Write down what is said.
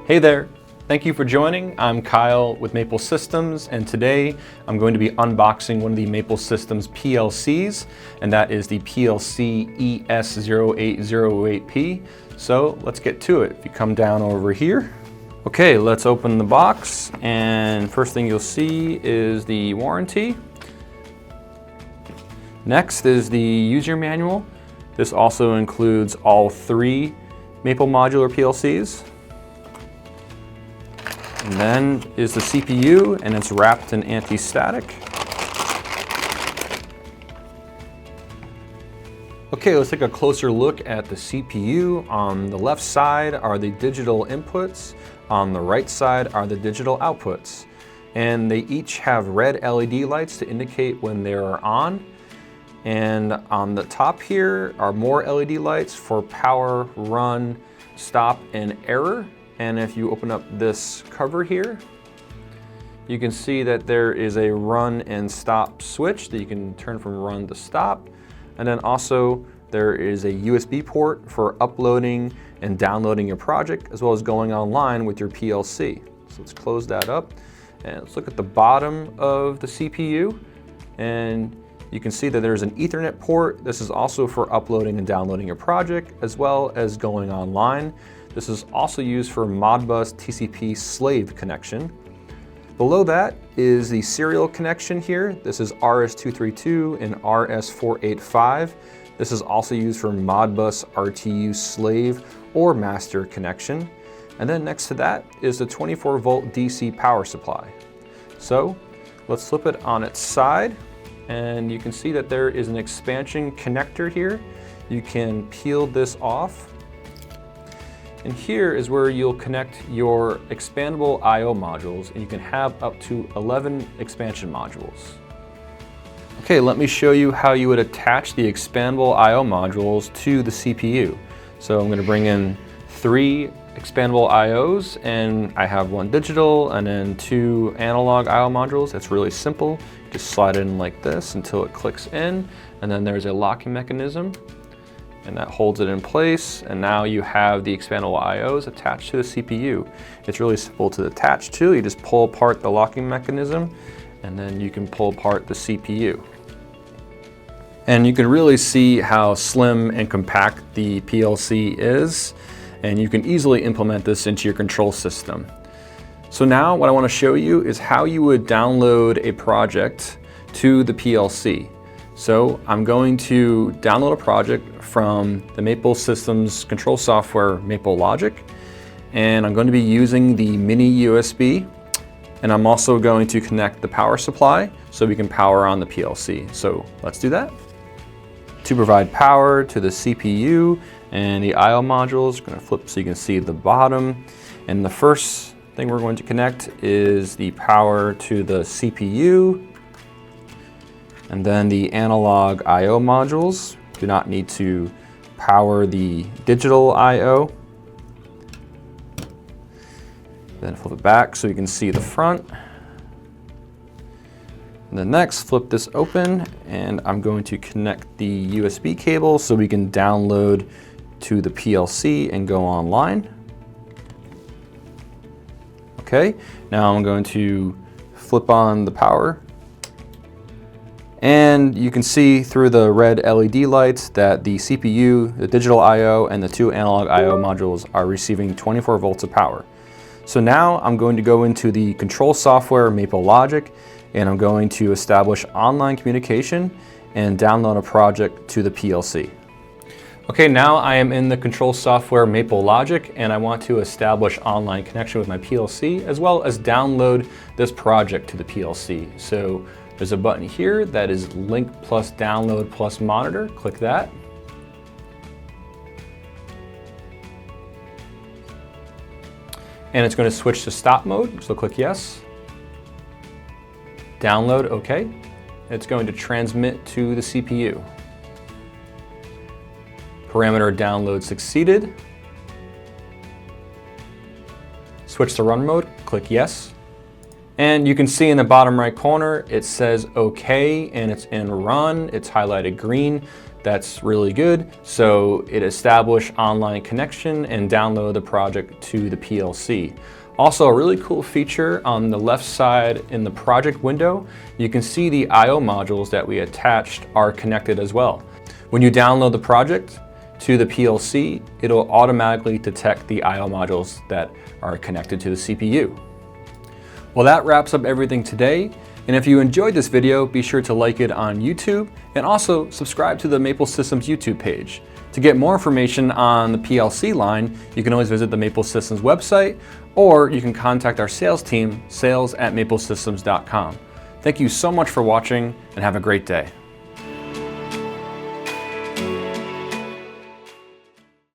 Hey there, thank you for joining. I'm Kyle with Maple Systems, and today I'm going to be unboxing one of the Maple Systems PLCs, and that is the PLC ES0808P. So let's get to it. If you come down over here. Okay, let's open the box, and first thing you'll see is the warranty. Next is the user manual. This also includes all three Maple modular PLCs. And then is the CPU, and it's wrapped in anti-static. Okay, let's take a closer look at the CPU. On the left side are the digital inputs. On the right side are the digital outputs. And they each have red LED lights to indicate when they are on. And on the top here are more LED lights for power, run, stop, and error. And if you open up this cover here, you can see that there is a run and stop switch that you can turn from run to stop. And then also there is a USB port for uploading and downloading your project, as well as going online with your PLC. So let's close that up and let's look at the bottom of the CPU. And you can see that there's an Ethernet port. This is also for uploading and downloading your project, as well as going online. This is also used for Modbus TCP slave connection. Below that is the serial connection here. This is RS232 and RS485. This is also used for Modbus RTU slave or master connection. And then next to that is the 24-volt DC power supply. So let's flip it on its side, and you can see that there is an expansion connector here. You can peel this off. And here is where you'll connect your expandable I/O modules, and you can have up to 11 expansion modules. Okay, let me show you how you would attach the expandable I/O modules to the CPU. So I'm going to bring in 3 expandable I/Os, and I have 1 digital and then 2 analog I/O modules. That's really simple. Just slide it in like this until it clicks in, and then there's a locking mechanism, and that holds it in place, and now you have the expandable I/Os attached to the CPU. It's really simple to attach to. You just pull apart the locking mechanism, and then you can pull apart the CPU. And you can really see how slim and compact the PLC is, and you can easily implement this into your control system. So now what I want to show you is how you would download a project to the PLC. So I'm going to download a project from the Maple Systems control software MapleLogic, and I'm going to be using the mini USB, and I'm also going to connect the power supply so we can power on the PLC. So let's do that. To provide power to the CPU and the I/O modules, I'm going to flip so you can see the bottom, and the first thing we're going to connect is the power to the CPU. And then the analog I/O modules. Do not need to power the digital I/O. Then flip it back so you can see the front. And then next, flip this open, and I'm going to connect the USB cable so we can download to the PLC and go online. Okay, now I'm going to flip on the power. And you can see through the red LED lights that the CPU, the digital I/O, and the 2 analog I/O modules are receiving 24 volts of power. So now I'm going to go into the control software MapleLogic, and I'm going to establish online communication and download a project to the PLC. Okay, now I am in the control software MapleLogic, and I want to establish online connection with my PLC, as well as download this project to the PLC. So there's a button here that is Link plus Download plus Monitor. Click that. And it's going to switch to stop mode, so click yes. Download, okay. It's going to transmit to the CPU. Parameter download succeeded. Switch to run mode, click yes. And you can see in the bottom right corner, it says OK and it's in run. It's highlighted green. That's really good. So it established online connection and download the project to the PLC. Also, a really cool feature on the left side in the project window, you can see the I/O modules that we attached are connected as well. When you download the project to the PLC, it'll automatically detect the I/O modules that are connected to the CPU. Well, that wraps up everything today. And if you enjoyed this video, be sure to like it on YouTube and also subscribe to the Maple Systems YouTube page. To get more information on the PLC line, you can always visit the Maple Systems website, or you can contact our sales team, sales@maplesystems.com. Thank you so much for watching and have a great day.